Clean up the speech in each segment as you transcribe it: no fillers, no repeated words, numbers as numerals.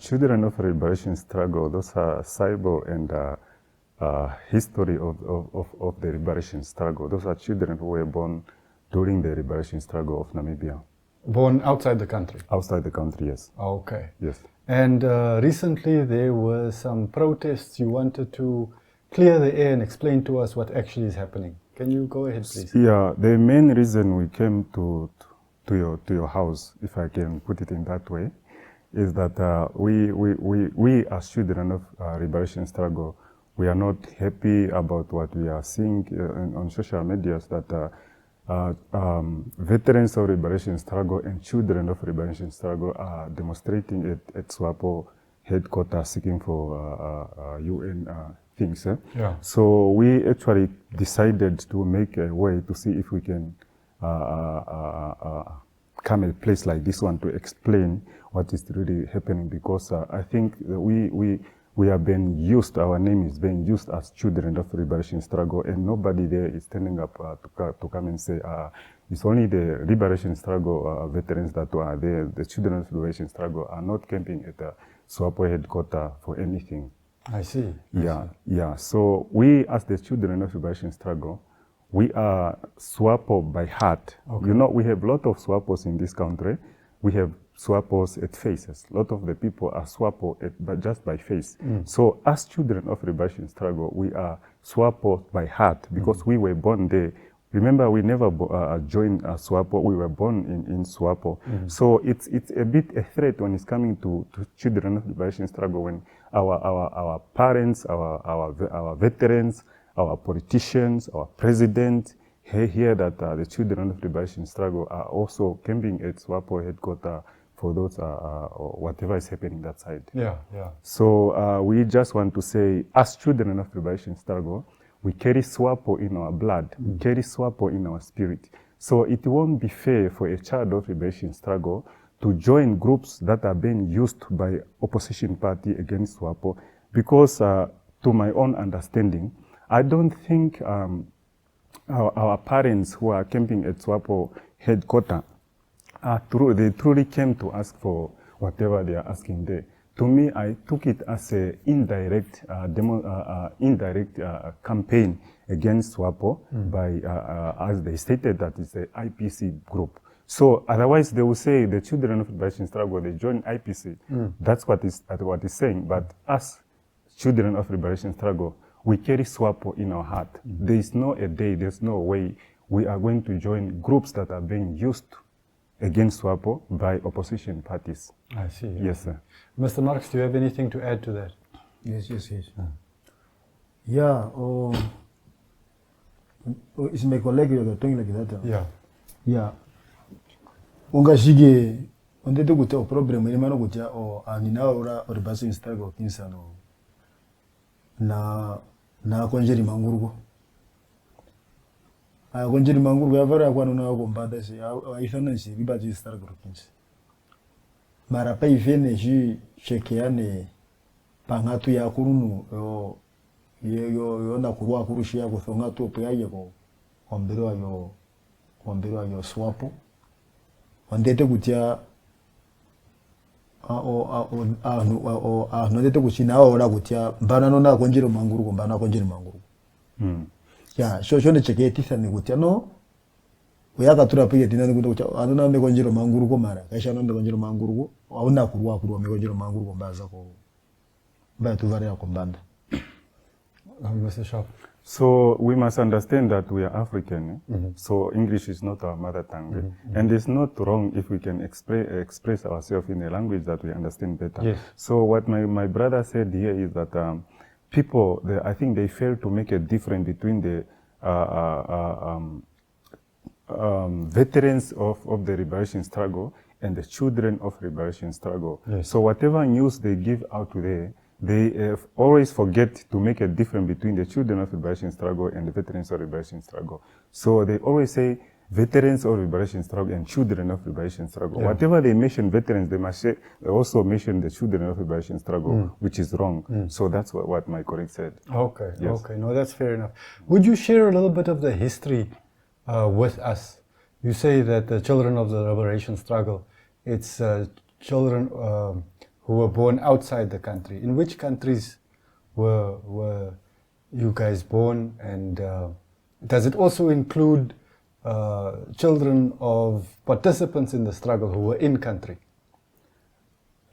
Children of Liberation Struggle, those are symbol and history of the liberation struggle. Those are children who were born during the liberation struggle of Namibia. Born outside the country? Outside the country, yes. Okay. Yes. And recently there were some protests. You wanted to clear the air and explain to us what actually is happening. Can you go ahead, please? Yeah, the main reason we came to your house, if I can put it in that way, is that we as children of liberation struggle, we are not happy about what we are seeing on social media, that veterans of liberation struggle and children of liberation struggle are demonstrating at SWAPO headquarters seeking for UN things. Yeah. So we actually decided to make a way to see if we can come a place like this one to explain what is really happening, because I think we are being used, our name is being used as children of liberation struggle, and nobody there is standing up to come and say, it's only the liberation struggle veterans that are there. The children of liberation struggle are not camping at the SWAPO headquarters for anything. I see. Yeah. So we, as the children of liberation struggle, we are SWAPO by heart. Okay. You know, we have a lot of SWAPOs in this country. We have SWAPOs at faces. A lot of the people are SWAPO but just by face. So as children of liberation struggle, we are SWAPO by heart, because we were born there. Remember, we never joined SWAPO. We were born in SWAPO. So it's a bit a threat when it's coming to children of liberation struggle, when our parents, our veterans, our politicians, our president hear that the children of liberation struggle are also camping at SWAPO headquarters for those whatever is happening that side. Yeah. So we just want to say, as children of liberation struggle, we carry SWAPO in our blood, we carry SWAPO in our spirit. So it won't be fair for a child of liberation struggle to join groups that are being used by opposition party against SWAPO, because to my own understanding, I don't think our parents who are camping at SWAPO headquarters, they truly came to ask for whatever they are asking there. To me, I took it as an indirect campaign against SWAPO by, as they stated, that it's an IPC group. So otherwise they will say the children of liberation struggle, they join IPC. That's what is saying. But as children of liberation struggle, we carry SWAPO in our heart. There is no a day, there's no way we are going to join groups that are being used against SWAPO by opposition parties. I see. Yes, sir. Mr. Marx, do you have anything to add to that? Yes. Yeah, it's my colleague you're talking like that. Yeah. Unga shige, onde to guta problem ile mano guta anina ora oribasi struggle kinsano na konjeri mangurgo. Konjeri mangurgo avara kwa nuna ko mbanda si aifana si ribasi struggle kins. Mara pa ifene ji chekeane pangatu ya kurunu yo na kurwa kurushia ko thonga to pyaye ko ombero yo SWAPO. Ondete kutia nondete kuchina ora kutia mbana nona konjero manguru mbana konjero manguru. Ya shone cheketisa ni kutia no uyaka tura pige tinani kutia anona me konjero manguru ko mara kaisha no me konjero manguru ko auna kurwa me konjero manguru ko mbaza ko mba tu varia ko mbanda. Mr. Sharp. So we must understand that we are African, so English is not our mother tongue. And it's not wrong if we can express ourselves in a language that we understand better. Yes. So what my brother said here is that people, I think they fail to make a difference between the veterans of the liberation struggle and the children of liberation struggle. Yes. So whatever news they give out today, they always forget to make a difference between the children of liberation struggle and the veterans of liberation struggle. So they always say veterans of liberation struggle and children of liberation struggle. Yeah. Whatever they mention veterans, they must also mention the children of liberation struggle, which is wrong. So that's what my colleague said. Okay, yes. Okay, no, that's fair enough. Would you share a little bit of the history with us? You say that the children of the liberation struggle, it's children who were born outside the country. In which countries were you guys born, and does it also include children of participants in the struggle who were in country?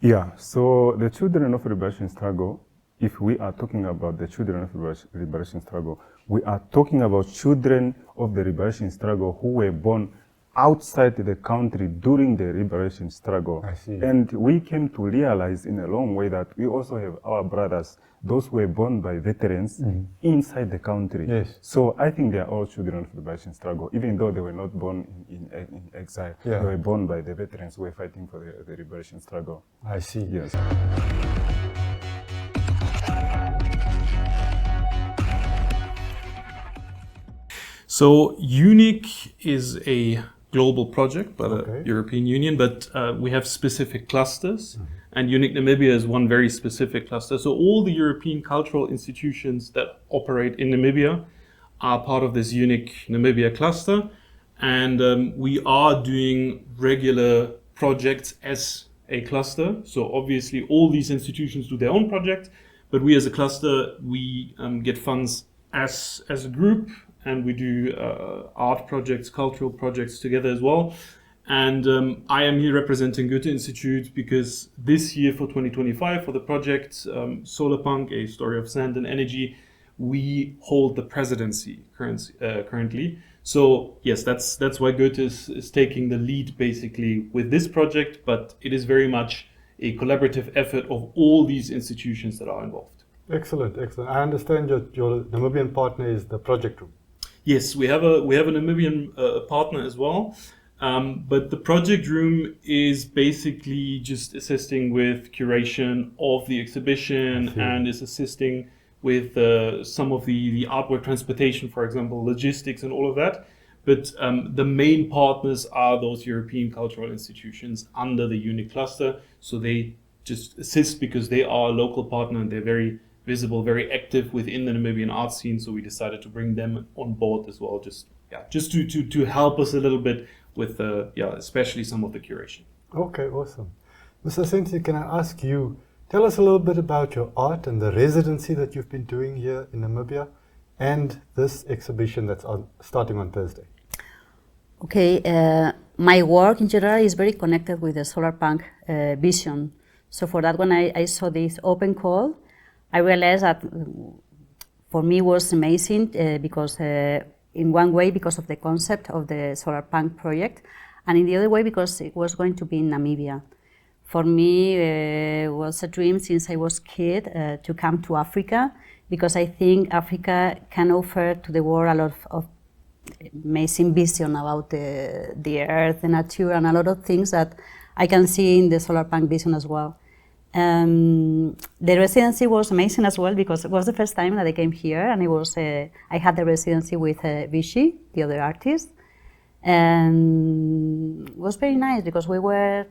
Yeah, so the children of liberation struggle, if we are talking about the children of liberation struggle, we are talking about children of the liberation struggle who were born outside the country during the liberation struggle. I see. And we came to realize in a long way that we also have our brothers, those who were born by veterans inside the country. Yes. So I think they are all children of the liberation struggle, even though they were not born in exile. Yeah. They were born by the veterans who were fighting for the liberation struggle. I see. Yes. So UNIC is a global project by the Okay. European Union, but we have specific clusters, and UNIC Namibia is one very specific cluster. So all the European cultural institutions that operate in Namibia are part of this UNIC Namibia cluster, and we are doing regular projects as a cluster. So obviously all these institutions do their own project, but we as a cluster, we get funds as a group, and we do art projects, cultural projects together as well. And I am here representing Goethe Institute because this year for 2025, for the project Solarpunk, A Story of Sand and Energy, we hold the presidency currently. So yes, that's why Goethe is taking the lead basically with this project, but it is very much a collaborative effort of all these institutions that are involved. Excellent, excellent. I understand your Namibian partner is the project room. Yes, we have a Namibian partner as well, but the project room is basically just assisting with curation of the exhibition and is assisting with some of the artwork transportation, for example, logistics and all of that. But the main partners are those European cultural institutions under the UNIC cluster. So they just assist because they are a local partner and they're very visible, very active within the Namibian art scene. So we decided to bring them on board as well, just to help us a little bit with especially some of the curation. Okay, awesome. Mr. Sensi, can I ask you, tell us a little bit about your art and the residency that you've been doing here in Namibia and this exhibition that's starting on Thursday. Okay, my work in general is very connected with the Solarpunk vision. So for that, when I saw this open call, I realized that for me it was amazing because in one way because of the concept of the Solarpunk project, and in the other way because it was going to be in Namibia. For me, it was a dream since I was a kid to come to Africa, because I think Africa can offer to the world a lot of amazing vision about the earth, the nature, and a lot of things that I can see in the Solarpunk vision as well. The residency was amazing as well because it was the first time that I came here, and it was I had the residency with Vichy, the other artist, and it was very nice because we were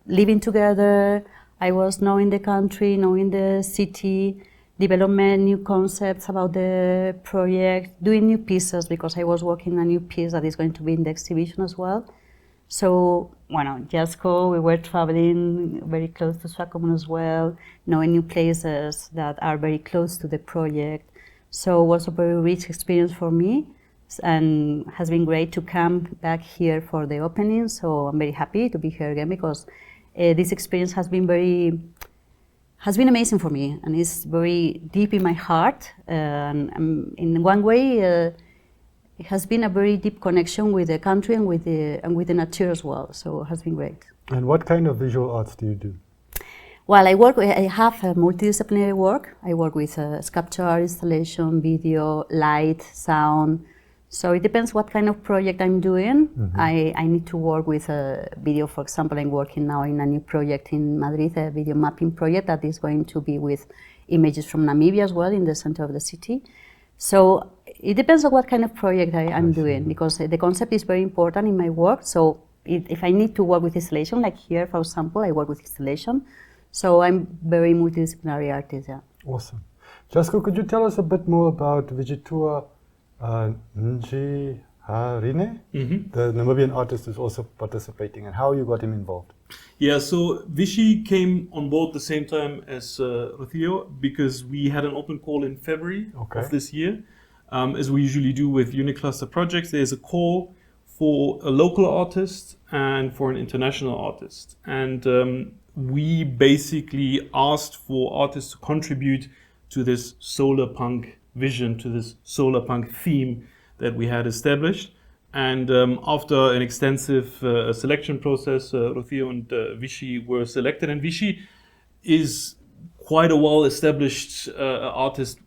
living together. I was knowing the country, knowing the city, developing new concepts about the project, doing new pieces because I was working on a new piece that is going to be in the exhibition as well. So, just go, we were traveling very close to Swakopmund as well, knowing new places that are very close to the project. So it was a very rich experience for me, and has been great to come back here for the opening. So I'm very happy to be here again because this experience has been amazing for me, and it's very deep in my heart. And in one way, it has been a very deep connection with the country and with the nature as well. So it has been great. And what kind of visual arts do you do? Well, I have a multidisciplinary work. I work with sculpture, installation, video, light, sound. So it depends what kind of project I'm doing. Mm-hmm. I need to work with a video. For example, I'm working now in a new project in Madrid, a video mapping project that is going to be with images from Namibia as well in the center of the city. So it depends on what kind of project I'm doing, because the concept is very important in my work. So if I need to work with installation, like here, for example, I work with installation. So I'm very multidisciplinary artist, yeah. Awesome. Jasko, could you tell us a bit more about Vijitua Nji Rene, the Namibian artist, is also participating, and how you got him involved? Yeah, so Vichy came on board the same time as Ruthiyo because we had an open call in February of this year. As we usually do with Unicluster projects, there's a call for a local artist and for an international artist. And we basically asked for artists to contribute to this solar punk vision, to this solar punk theme that we had established. And after an extensive selection process, Ruthiyo and Vichy were selected. And Vichy is quite a well-established artist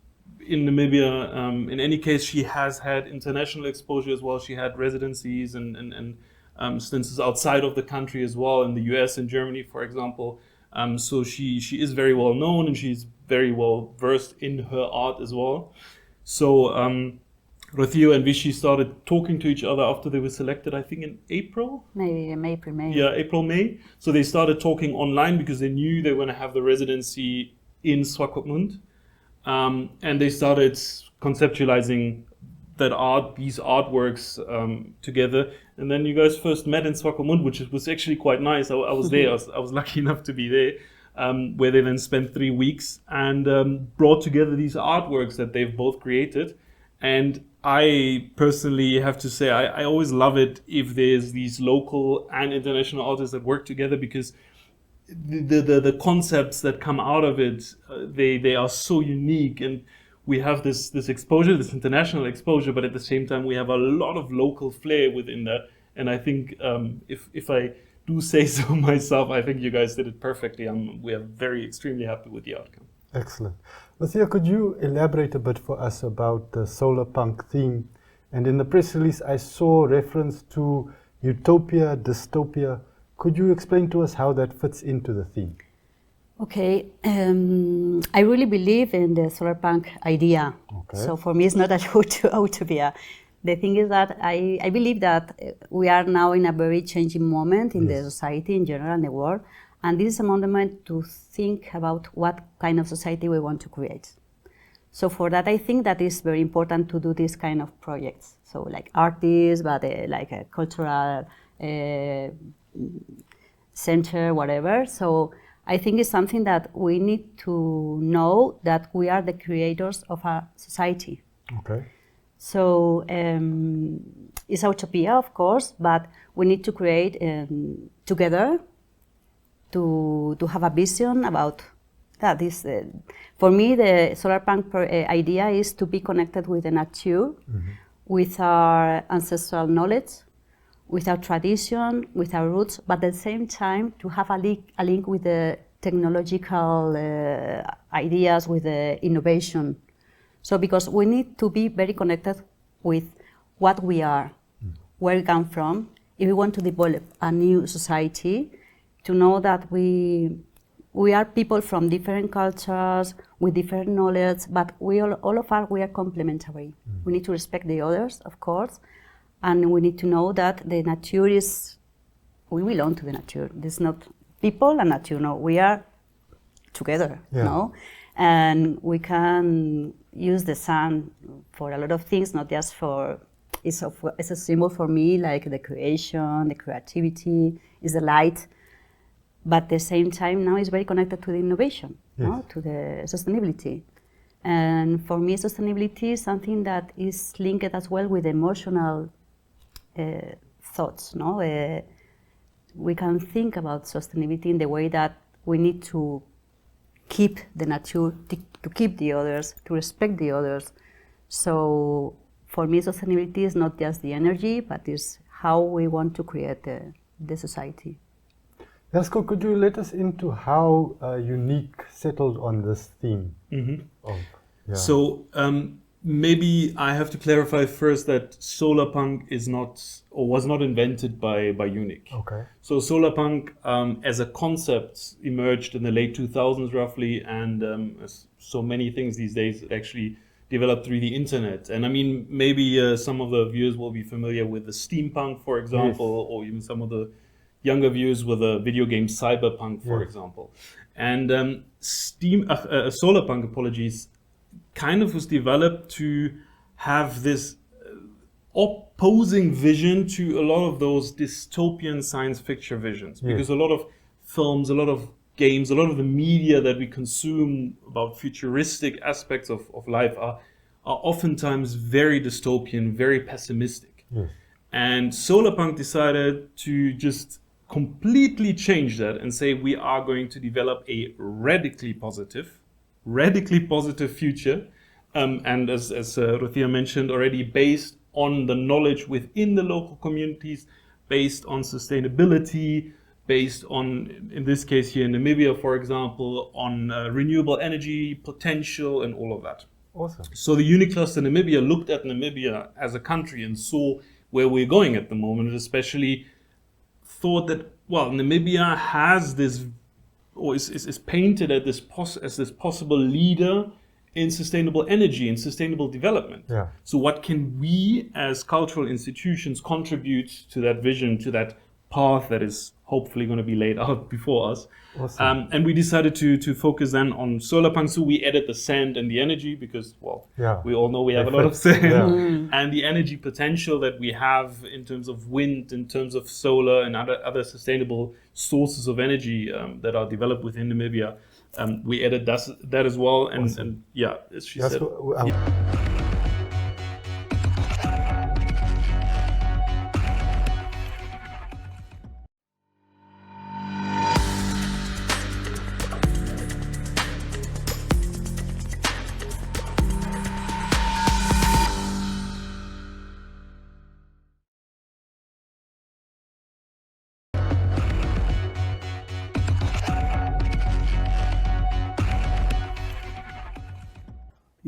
in Namibia. In any case, she has had international exposure as well. She had residencies and stints outside of the country as well, in the US and Germany, for example. So she is very well known, and she's very well versed in her art as well. So Ruthiyo and Vichy started talking to each other after they were selected, I think in April? Maybe in April, May. Yeah, April, May. So they started talking online because they knew they were going to have the residency in Swakopmund. And they started conceptualizing these artworks together. And then you guys first met in Swakopmund, which was actually quite nice. I was there. I was lucky enough to be there, where they then spent 3 weeks and brought together these artworks that they've both created. And I personally have to say, I always love it if there's these local and international artists that work together, because the concepts that come out of it, they are so unique, and we have this exposure, this international exposure, but at the same time we have a lot of local flair within that. And I think if I do say so myself, I think you guys did it perfectly. We are extremely happy with the outcome. Excellent. Ruthiyo, could you elaborate a bit for us about the solar punk theme? And in the press release, I saw reference to utopia, dystopia. Could you explain to us how that fits into the theme? Okay, I really believe in the solar punk idea. Okay. So for me, it's not a utopia. The thing is that I believe that we are now in a very changing moment in the society in general and the world. And this is a moment to think about what kind of society we want to create. So for that, I think that it's very important to do this kind of projects. So like artists, but like a cultural center, whatever. So I think it's something that we need to know that we are the creators of a society. Okay. So it's a utopia, of course, but we need to create together to have a vision about that. For me, the solar punk idea is to be connected with the nature, with our ancestral knowledge, with our tradition, with our roots, but at the same time to have a link with the technological ideas, with the innovation. So because we need to be very connected with what we are, where we come from, if we want to develop a new society, to know that we are people from different cultures, with different knowledge, but we are complementary. We need to respect the others, of course, and we need to know that the nature we belong to the nature. There's not people and nature, no, we are together, no? And we can use the sun for a lot of things, not just for, it's a symbol for me, like the creation, the creativity, is the light. But at the same time, now it's very connected to the innovation, no? To the sustainability. And for me, sustainability is something that is linked as well with emotional thoughts. No? We can think about sustainability in the way that we need to keep the nature, to keep the others, to respect the others. So for me, sustainability is not just the energy, but is how we want to create the society. Jasko, could you let us into how Unique settled on this theme? So maybe I have to clarify first that solar punk is not, or was not invented by Unique. Okay. So solar punk as a concept emerged in the late 2000s roughly, and as so many things these days, it actually developed through the internet. And I mean, maybe some of the viewers will be familiar with the steampunk, for example, or even some of the younger viewers with the video game Cyberpunk, for example. And Solarpunk, apologies, kind of was developed to have this opposing vision to a lot of those dystopian science fiction visions, because a lot of films, a lot of games, a lot of the media that we consume about futuristic aspects of life are oftentimes very dystopian, very pessimistic. And Solarpunk decided to just completely change that and say we are going to develop a radically positive future. And as Ruthia mentioned already, based on the knowledge within the local communities, based on sustainability, based on, in this case here in Namibia, for example, on renewable energy potential and all of that. Awesome. So the UniCluster Namibia looked at Namibia as a country and saw where we're going at the moment, especially thought that, well, Namibia has this, or is painted as this possible leader in sustainable energy and sustainable development. Yeah. So what can we as cultural institutions contribute to that vision, to that path that is hopefully going to be laid out before us? Awesome. And we decided to focus then on Solarpunk. So we added the sand and the energy because, well, we all know we have a lot of sand. And the energy potential that we have in terms of wind, in terms of solar and other sustainable sources of energy that are developed within Namibia. We added that as well. And yeah, as she said.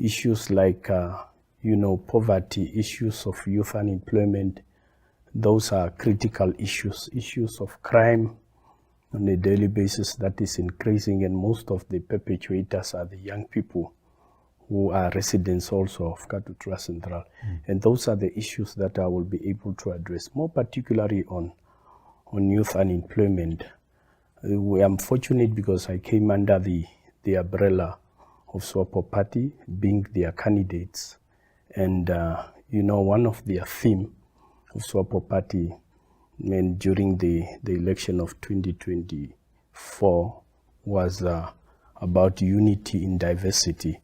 Issues like, poverty, issues of youth unemployment, those are critical issues. Issues of crime on a daily basis that is increasing, and most of the perpetrators are the young people who are residents also of Katutura Central. And those are the issues that I will be able to address, more particularly on youth unemployment. I'm fortunate because I came under the umbrella of SWAPO Party, being their candidates. And, one of their theme of SWAPO Party during the election of 2024 was about unity in diversity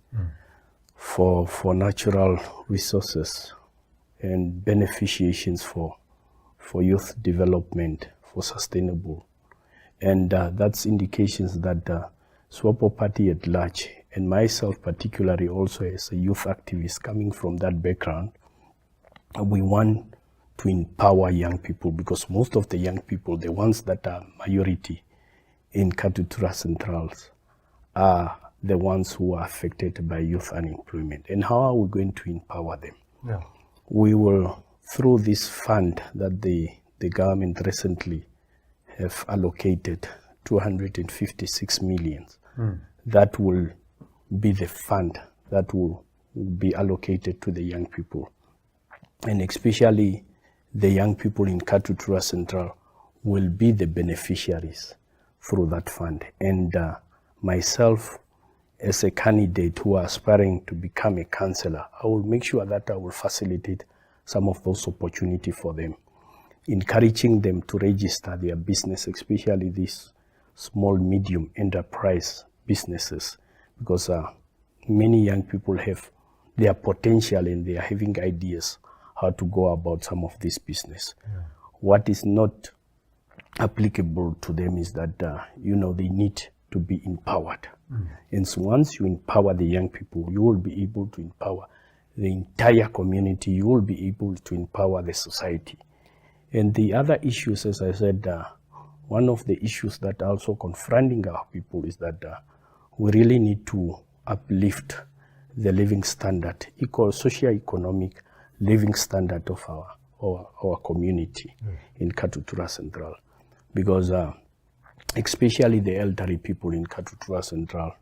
for natural resources and beneficiations for youth development, for sustainable. And that's indications that SWAPO Party at large, and myself particularly also as a youth activist coming from that background, we want to empower young people, because most of the young people, the ones that are majority in Katutura Centrals, are the ones who are affected by youth unemployment. And how are we going to empower them? Yeah. We will, through this fund that the government recently have allocated, 256 million, that will be the fund that will be allocated to the young people. And especially the young people in Katutura Central will be the beneficiaries through that fund. And myself, as a candidate who are aspiring to become a councillor, I will make sure that I will facilitate some of those opportunities for them, encouraging them to register their business, especially these small, medium enterprise businesses, because many young people have their potential and they are having ideas how to go about some of this business. What is not applicable to them is that, they need to be empowered. And so once you empower the young people, you will be able to empower the entire community, you will be able to empower the society. And the other issues, as I said, one of the issues that are also confronting our people is that we really need to uplift the living standard, socio-economic living standard of our community in Katutura Central. Because especially the elderly people in Katutura Central,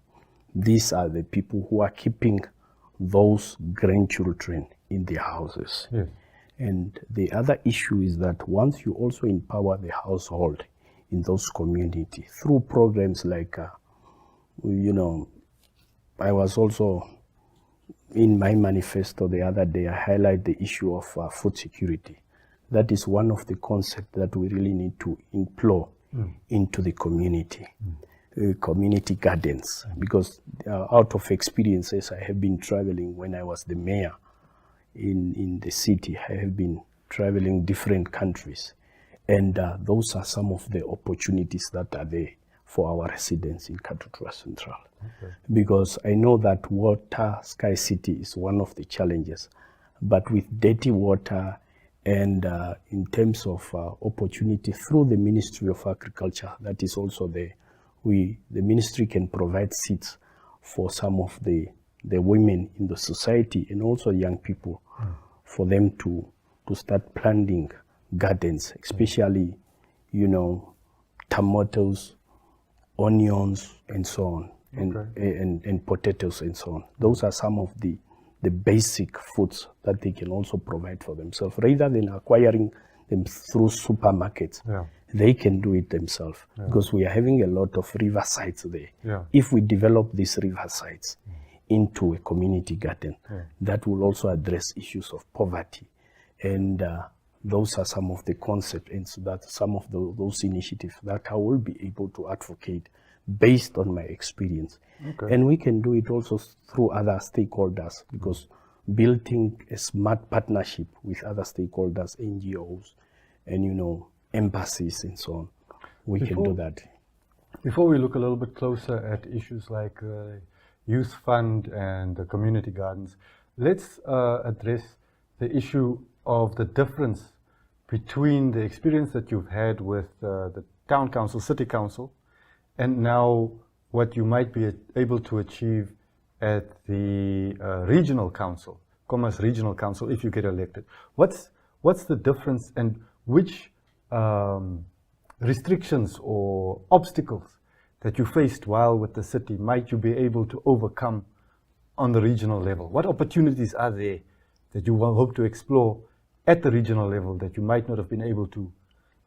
these are the people who are keeping those grandchildren in their houses. And the other issue is that once you also empower the household in those communities through programs like, I was also in my manifesto the other day, I highlight the issue of food security. That is one of the concepts that we really need to implore into the community, community gardens, because out of experiences, I have been traveling when I was the mayor in the city. I have been traveling different countries, and those are some of the opportunities that are there for our residents in Katutura Central. Okay. Because I know that water scarcity is one of the challenges, but with dirty water and in terms of opportunity through the Ministry of Agriculture, that is also there. The ministry can provide seeds for some of the women in the society and also young people for them to start planting gardens, especially, tomatoes, onions, and so on, and potatoes and so on. Those are some of the basic foods that they can also provide for themselves, rather than acquiring them through supermarkets. Yeah. They can do it themselves, because we are having a lot of riversides there. Yeah. If we develop these riversides into a community garden, that will also address issues of poverty. And those are some of the concepts and so that some of those initiatives that I will be able to advocate based on my experience. Okay. And we can do it also through other stakeholders, because building a smart partnership with other stakeholders, NGOs, and embassies and so on, we can do that. Before we look a little bit closer at issues like Youth Fund and the community gardens, let's address the issue of the difference between the experience that you've had with the town council, city council, and now what you might be able to achieve at the regional council, Commerce Regional Council, if you get elected. What's the difference, and which restrictions or obstacles that you faced while with the city might you be able to overcome on the regional level? What opportunities are there that you will hope to explore at the regional level that you might not have been able to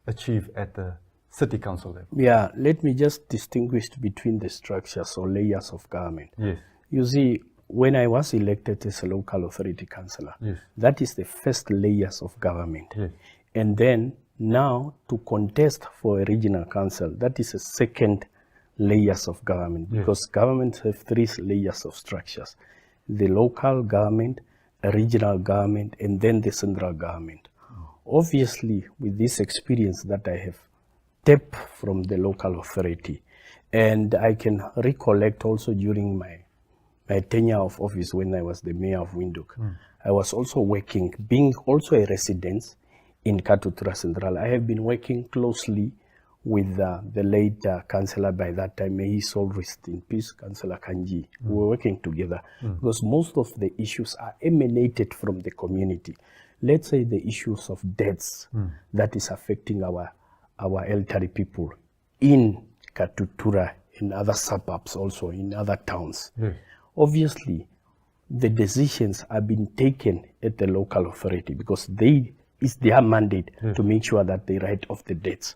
achieve at the city council level? Yeah, let me just distinguish between the structures or layers of government. Yes. You see, when I was elected as a local authority councillor, that is the first layers of government. Yes. And then now to contest for a regional council, that is a second layers of government, because governments have three layers of structures: the local government, a regional government, and then the central government. Obviously, with this experience that I have tapped from the local authority, and I can recollect also during my tenure of office when I was the mayor of Windhoek, I was also working, being also a resident in Katutura Central. I have been working closely with the late councillor by that time, may he soul rest in peace, Councillor Kanji. We were working together because most of the issues are emanated from the community. Let's say the issues of debts that is affecting our elderly people in Katutura, in other suburbs also, in other towns. Obviously, the decisions are being taken at the local authority because it's their mandate to make sure that they write off the debts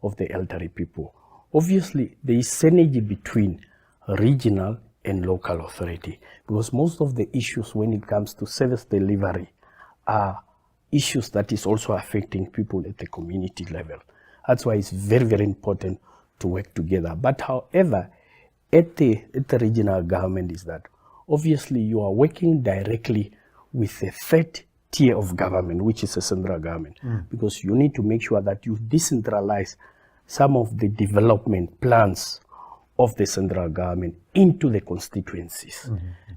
of the elderly people. Obviously, there is synergy between regional and local authority, because most of the issues when it comes to service delivery are issues that is also affecting people at the community level. That's why it's very, very important to work together. But however, at the regional government is that obviously you are working directly with a third tier of government, which is a central government, because you need to make sure that you decentralize some of the development plans of the central government into the constituencies.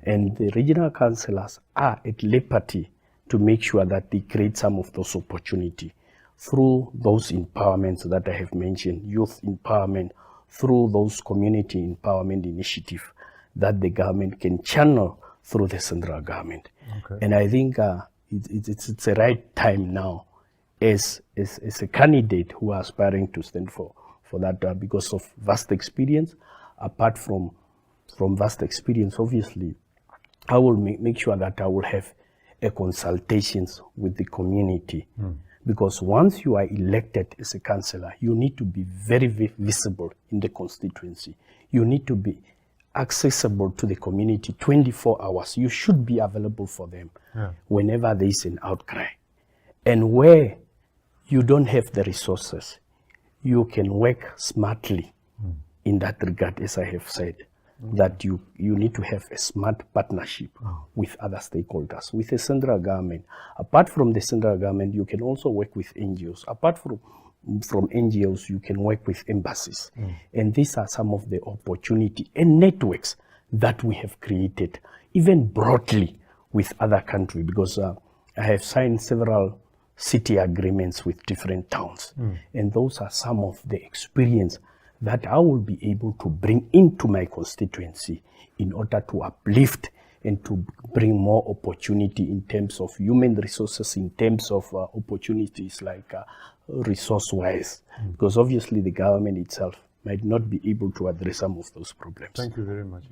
And the regional councillors are at liberty to make sure that they create some of those opportunities through those empowerments that I have mentioned, youth empowerment, through those community empowerment initiatives that the government can channel through the central government. And I think it's the right time now as a candidate who are aspiring to stand for that because of vast experience. Apart from vast experience, obviously, I will make sure that I will have a consultations with the community. Because once you are elected as a councillor, you need to be very, very visible in the constituency. You need to be accessible to the community 24 hours. You should be available for them whenever there is an outcry. And where you don't have the resources, you can work smartly in that regard, as I have said, that you need to have a smart partnership with other stakeholders, with the central government. Apart from the central government, you can also work with NGOs. Apart from NGOs, you can work with embassies. And these are some of the opportunity and networks that we have created, even broadly with other countries, because I have signed several city agreements with different towns. And those are some of the experience that I will be able to bring into my constituency in order to uplift and to bring more opportunity in terms of human resources, in terms of opportunities like resource-wise, because obviously the government itself might not be able to address some of those problems. Thank you very much.